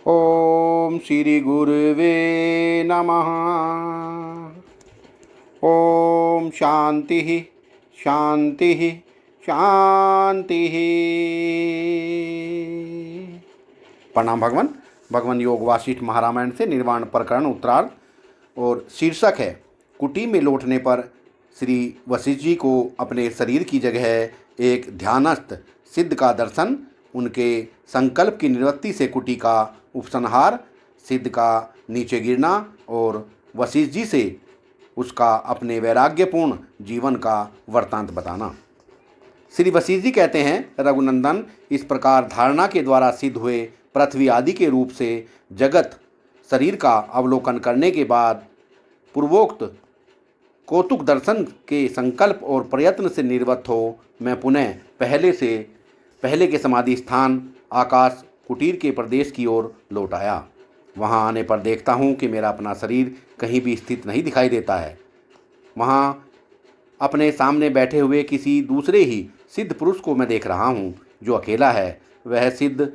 ओम श्री गुरुवे नमः। ओम शांति शांति शांति। प्रणाम भगवान। भगवान योग वासिष्ठ महारामायण से निर्वाण प्रकरण उत्तरार्ध और शीर्षक है कुटी में लौटने पर श्री वशिष्ठ जी को अपने शरीर की जगह एक ध्यानस्थ सिद्ध का दर्शन, उनके संकल्प की निवृत्ति से कुटी का उपसंहार, सिद्ध का नीचे गिरना और वशिष्ठ जी से उसका अपने वैराग्यपूर्ण जीवन का वृत्तांत बताना। श्री वशिष्ठ जी कहते हैं, रघुनंदन, इस प्रकार धारणा के द्वारा सिद्ध हुए पृथ्वी आदि के रूप से जगत शरीर का अवलोकन करने के बाद पूर्वोक्त कौतुक दर्शन के संकल्प और प्रयत्न से निर्वृत्त हो मैं पुनः पहले के समाधि स्थान आकाश कुटीर के प्रदेश की ओर लौट आया। वहाँ आने पर देखता हूँ कि मेरा अपना शरीर कहीं भी स्थित नहीं दिखाई देता है। वहाँ अपने सामने बैठे हुए किसी दूसरे ही सिद्ध पुरुष को मैं देख रहा हूँ जो अकेला है। वह सिद्ध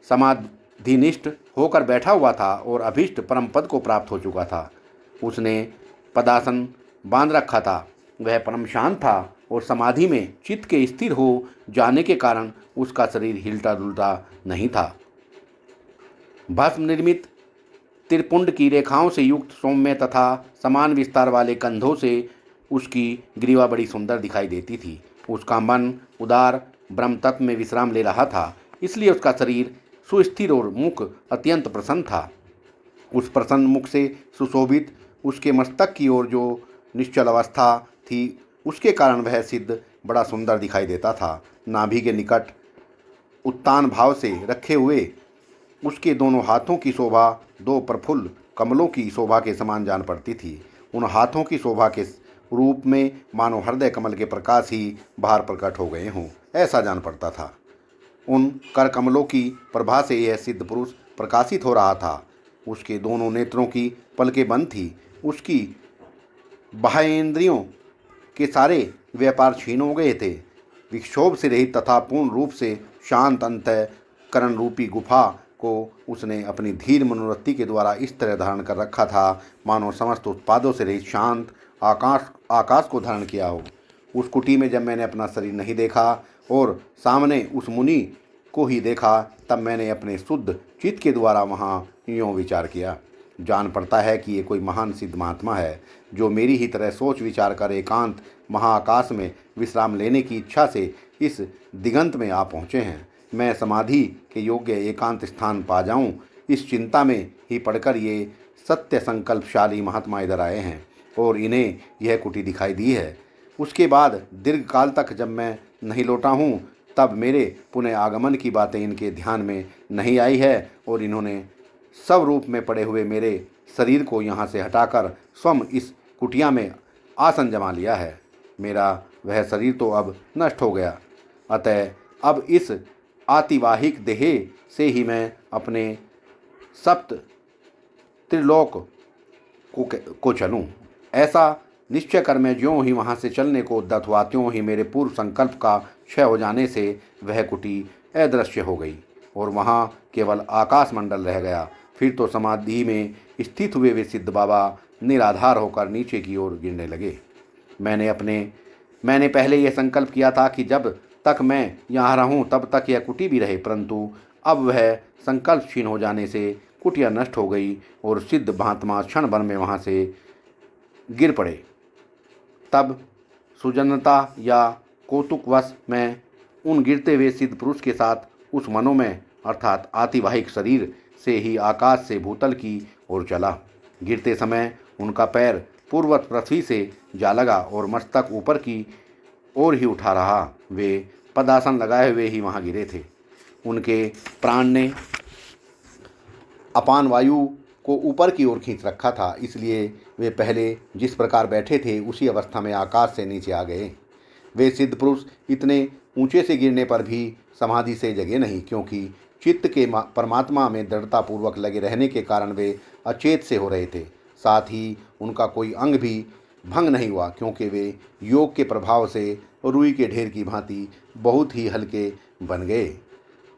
समाधिनिष्ठ होकर बैठा हुआ था और अभीष्ट परम पद को प्राप्त हो चुका था। उसने पदासन बांध रखा था। वह परम शांत था और समाधि में चित्त के स्थिर हो जाने के कारण उसका शरीर हिलता डुलता नहीं था। भस्म निर्मित त्रिपुंड की रेखाओं से युक्त सौम्य तथा समान विस्तार वाले कंधों से उसकी ग्रीवा बड़ी सुंदर दिखाई देती थी। उसका मन उदार ब्रह्म तत्व में विश्राम ले रहा था, इसलिए उसका शरीर सुस्थिर और मुख अत्यंत प्रसन्न था। उस प्रसन्न मुख से सुशोभित उसके मस्तक की ओर जो निश्चल अवस्था थी, उसके कारण वह सिद्ध बड़ा सुंदर दिखाई देता था। नाभि के निकट उत्तान भाव से रखे हुए उसके दोनों हाथों की शोभा दो प्रफुल्ल कमलों की शोभा के समान जान पड़ती थी। उन हाथों की शोभा के रूप में मानो हृदय कमल के प्रकाश ही बाहर प्रकट हो गए हों, ऐसा जान पड़ता था। उन कर कमलों की प्रभा से यह सिद्ध पुरुष प्रकाशित हो रहा था। उसके दोनों नेत्रों की पलकें बंद थी। उसकी बाह्येंद्रियों के सारे व्यापार छीन हो गए थे। विक्षोभ से रहित तथा पूर्ण रूप से शांत अंतःकरण रूपी गुफा को उसने अपनी धीर मनोवृत्ति के द्वारा इस तरह धारण कर रखा था मानो समस्त उत्पादों से रहित शांत आकाश को धारण किया हो। उस कुटी में जब मैंने अपना शरीर नहीं देखा और सामने उस मुनि को ही देखा, तब मैंने अपने शुद्ध चित्त के द्वारा वहाँ यूँ विचार किया। जान पड़ता है कि ये कोई महान सिद्ध महात्मा है जो मेरी ही तरह सोच विचार कर एकांत महाआकाश में विश्राम लेने की इच्छा से इस दिगंत में आ पहुँचे हैं। मैं समाधि के योग्य एकांत स्थान पा जाऊं, इस चिंता में ही पढ़कर ये सत्य संकल्पशाली महात्मा इधर आए हैं और इन्हें यह कुटी दिखाई दी है। उसके बाद दीर्घ काल तक जब मैं नहीं लौटा हूँ, तब मेरे पुनः आगमन की बातें इनके ध्यान में नहीं आई है और इन्होंने सब रूप में पड़े हुए मेरे शरीर को यहाँ से हटाकर स्वयं इस कुटिया में आसन जमा लिया है। मेरा वह शरीर तो अब नष्ट हो गया, अतः अब इस आतिवाहिक देह से ही मैं अपने सप्त त्रिलोक को चलूं। ऐसा निश्चय कर मैं ज्यों ही वहाँ से चलने को उद्यत हुआ, त्यों ही मेरे पूर्व संकल्प का क्षय हो जाने से वह कुटी अदृश्य हो गई और वहाँ केवल आकाश मंडल रह गया। फिर तो समाधि में स्थित हुए वे सिद्ध बाबा निराधार होकर नीचे की ओर गिरने लगे। मैंने पहले यह संकल्प किया था कि जब तक मैं यहाँ रहूँ तब तक यह कुटी भी रहे, परंतु अब वह संकल्प क्षीण हो जाने से कुटिया नष्ट हो गई और सिद्ध महात्मा क्षण भर में वहाँ से गिर पड़े। तब सुजनता या कौतुकवश मैं उन गिरते हुए सिद्ध पुरुष के साथ उस मनोमय अर्थात आतिवाहिक शरीर से ही आकाश से भूतल की ओर चला। गिरते समय उनका पैर पूर्वत पृथ्वी से जा लगा और मस्तक ऊपर की ओर ही उठा रहा। वे पदासन लगाए हुए ही वहाँ गिरे थे। उनके प्राण ने अपान वायु को ऊपर की ओर खींच रखा था, इसलिए वे पहले जिस प्रकार बैठे थे उसी अवस्था में आकाश से नीचे आ गए। वे सिद्ध पुरुष इतने ऊंचे से गिरने पर भी समाधि से जगे नहीं, क्योंकि चित्त के परमात्मा में दृढ़तापूर्वक लगे रहने के कारण वे अचेत से हो रहे थे। साथ ही उनका कोई अंग भी भंग नहीं हुआ, क्योंकि वे योग के प्रभाव से रुई के ढेर की भांति बहुत ही हल्के बन गए।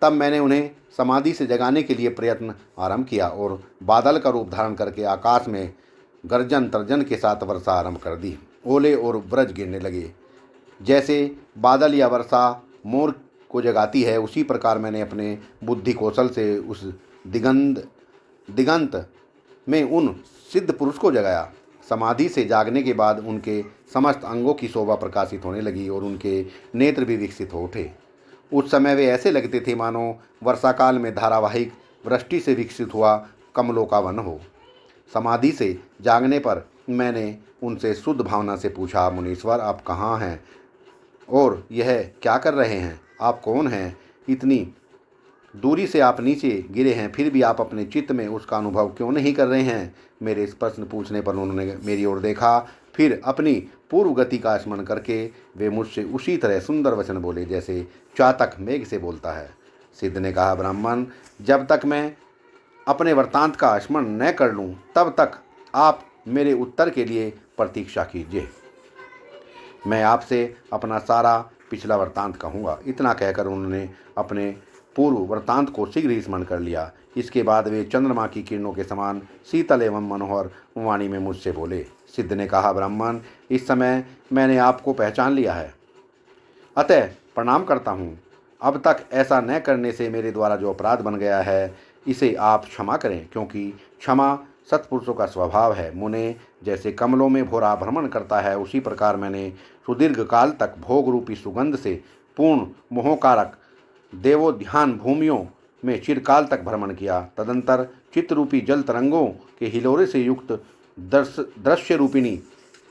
तब मैंने उन्हें समाधि से जगाने के लिए प्रयत्न आरंभ किया और बादल का रूप धारण करके आकाश में गर्जन तर्जन के साथ वर्षा आरंभ कर दी। ओले और ब्रज गिरने लगे। जैसे बादल या वर्षा मोर को जगाती है, उसी प्रकार मैंने अपने बुद्धि कौशल से उस दिगंत में उन सिद्ध पुरुष को जगाया। समाधि से जागने के बाद उनके समस्त अंगों की शोभा प्रकाशित होने लगी और उनके नेत्र भी विकसित हो उठे। उस समय वे ऐसे लगते थे मानो वर्षा काल में धारावाहिक वृष्टि से विकसित हुआ कमलों का वन हो। समाधि से जागने पर मैंने उनसे शुद्ध भावना से पूछा, मुनीश्वर आप कहाँ हैं और यह क्या कर रहे हैं? आप कौन हैं? इतनी दूरी से आप नीचे गिरे हैं, फिर भी आप अपने चित्त में उसका अनुभव क्यों नहीं कर रहे हैं? मेरे इस प्रश्न पूछने पर उन्होंने मेरी ओर देखा, फिर अपनी पूर्व गति का स्मरण करके वे मुझसे उसी तरह सुंदर वचन बोले जैसे चातक मेघ से बोलता है। सिद्ध ने कहा, ब्राह्मण, जब तक मैं अपने वृत्तांत का स्मरण न कर लूँ तब तक आप मेरे उत्तर के लिए प्रतीक्षा कीजिए। मैं आपसे अपना सारा पिछला वृत्तांत कहूँगा। इतना कहकर उन्होंने अपने पूर्व वृत्तांत को शीघ्र ही स्मरण कर लिया। इसके बाद वे चंद्रमा की किरणों के समान शीतल एवं मनोहर वाणी में मुझसे बोले। सिद्ध ने कहा, ब्राह्मण, इस समय मैंने आपको पहचान लिया है, अतः प्रणाम करता हूँ। अब तक ऐसा न करने से मेरे द्वारा जो अपराध बन गया है, इसे आप क्षमा करें, क्योंकि क्षमा सत्पुरुषों का स्वभाव है। मुने जैसे कमलों में भौरा भ्रमण करता है, उसी प्रकार मैंने सुदीर्घ काल तक भोग रूपी सुगंध से पूर्ण मोहकारक देवोद्यान भूमियों में चिरकाल तक भ्रमण किया। तदंतर चित्तरूपी जल तरंगों के हिलोरे से युक्त दृश्य रूपिणी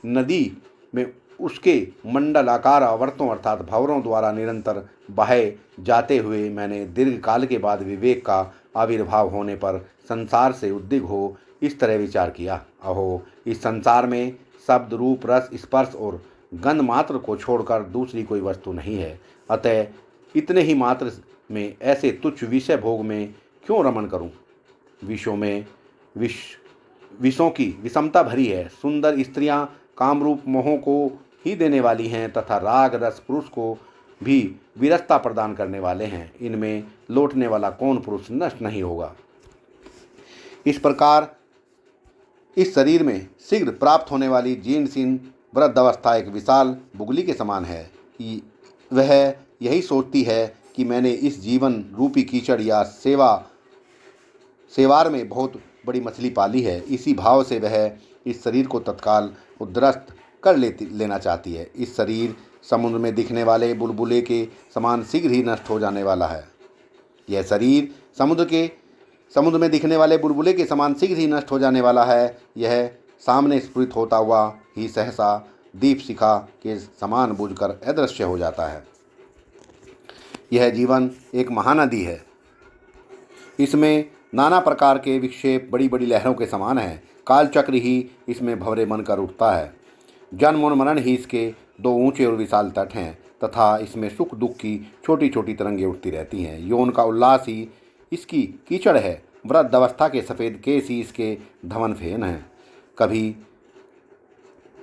नदी में उसके मंडलाकार आवर्तों अर्थात भंवरों द्वारा निरंतर बहे जाते हुए मैंने दीर्घ काल के बाद विवेक का आविर्भाव होने पर संसार से उद्विग्न हो इस तरह विचार किया, अहो, इस संसार में शब्द, रूप, रस, स्पर्श और गंध मात्र को छोड़कर दूसरी कोई वस्तु नहीं है। अतः इतने ही मात्र में ऐसे तुच्छ विषय भोग में क्यों रमण करूं? विषों की विषमता भरी है। सुंदर स्त्रियां कामरूप मोहों को ही देने वाली हैं तथा राग रस पुरुष को भी विरसता प्रदान करने वाले हैं। इनमें लौटने वाला कौन पुरुष नष्ट नहीं होगा? इस प्रकार इस शरीर में शीघ्र प्राप्त होने वाली जीर्ण शीर्ण वृद्ध अवस्था एक विशाल बुगली के समान है। वह यही सोचती है कि मैंने इस जीवन रूपी कीचड़ या सेवार में बहुत बड़ी मछली पाली है। इसी भाव से वह इस शरीर को तत्काल उद्ध्वस्त कर लेना चाहती है। इस शरीर समुद्र में दिखने वाले बुलबुले के समान शीघ्र ही नष्ट हो जाने वाला है। यह शरीर समुद्र में दिखने वाले बुलबुले के समान शीघ्र ही नष्ट हो जाने वाला है। यह सामने स्फुरित होता हुआ ही सहसा दीप शिखा के समान बुझकर अदृश्य हो जाता है। यह जीवन एक महानदी है। इसमें नाना प्रकार के विक्षेप बड़ी बड़ी लहरों के समान हैं। कालचक्र ही इसमें भंवरे बनकर उठता है। जन्म और मरण ही इसके दो ऊंचे और विशाल तट हैं तथा इसमें सुख दुख की छोटी छोटी तरंगें उठती रहती हैं। यौन का उल्लास ही इसकी कीचड़ है। वृद्ध अवस्था के सफ़ेद केस ही इसके धवन फेन हैं। कभी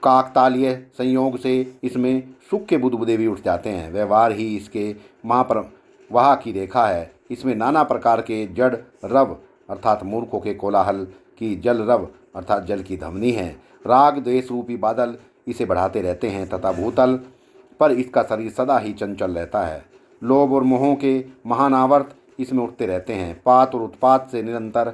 काकतालीय संयोग से इसमें सुख के बुदबुदे भी उठ जाते हैं। व्यवहार ही इसके महाप्रवाह की रेखा है। इसमें नाना प्रकार के जड़ रव अर्थात मूर्खों के कोलाहल की जल रव अर्थात जल की धमनी है। राग द्वेष रूपी बादल इसे बढ़ाते रहते हैं तथा भूतल पर इसका शरीर सदा ही चंचल रहता है। लोभ और मोहों के महान आवर्त इसमें उठते रहते हैं। पात और उत्पात से निरंतर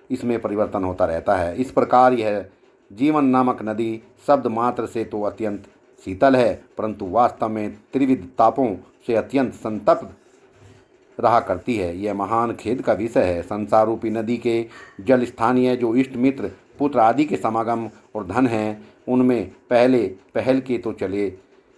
इसमें परिवर्तन होता रहता है। इस प्रकार यह जीवन नामक नदी शब्द मात्र से तो अत्यंत शीतल है, परंतु वास्तव में त्रिविध तापों से अत्यंत संतप्त रहा करती है। यह महान खेद का विषय है। संसार रूपी नदी के जल स्थानीय जो इष्ट मित्र पुत्र आदि के समागम और धन हैं, उनमें पहल के तो चले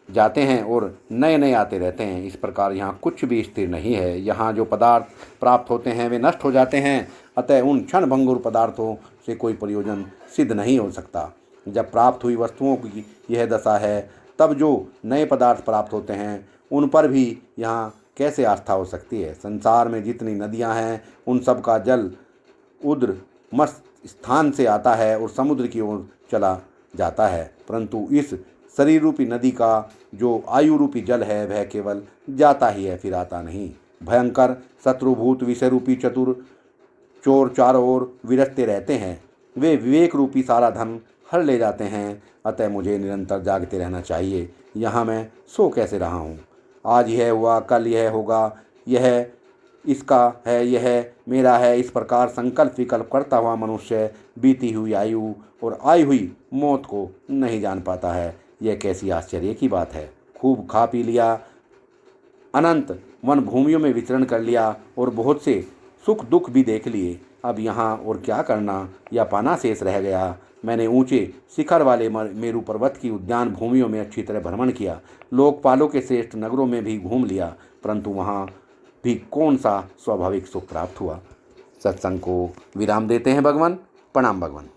जाते हैं और नए नए आते रहते हैं। इस प्रकार यहाँ कुछ भी स्थिर नहीं है। यहाँ जो पदार्थ प्राप्त होते हैं वे नष्ट हो जाते हैं। अतः उन क्षण भंगुर पदार्थों से कोई प्रयोजन सिद्ध नहीं हो सकता। जब प्राप्त हुई वस्तुओं की यह दशा है, तब जो नए पदार्थ प्राप्त होते हैं उन पर भी यहाँ कैसे आस्था हो सकती है? संसार में जितनी नदियाँ हैं उन सब का जल उद्र मस्त स्थान से आता है और समुद्र की ओर चला जाता है, परंतु इस शरीर रूपी नदी का जो आयु रूपी जल है वह केवल जाता ही है, फिर आता नहीं। भयंकर शत्रुभूत विषयरूपी चतुर चोर चारों ओर विरसते रहते हैं। वे विवेक रूपी सारा धन हर ले जाते हैं। अतः मुझे निरंतर जागते रहना चाहिए। यहाँ मैं सो कैसे रहा हूँ? आज यह हुआ, कल यह होगा, यह इसका है, यह मेरा है। इस प्रकार संकल्प विकल्प करता हुआ मनुष्य बीती हुई आयु और आई हुई मौत को नहीं जान पाता है। यह कैसी आश्चर्य की बात है। खूब खा पी लिया, अनंत वन भूमियों में विचरण कर लिया और बहुत से सुख दुख भी देख लिए। अब यहाँ और क्या करना या पाना शेष रह गया। मैंने ऊंचे शिखर वाले मेरू पर्वत की उद्यान भूमियों में अच्छी तरह भ्रमण किया। लोकपालों के श्रेष्ठ नगरों में भी घूम लिया, परंतु वहाँ भी कौन सा स्वाभाविक सुख प्राप्त हुआ। सत्संग को विराम देते हैं भगवान। प्रणाम भगवान।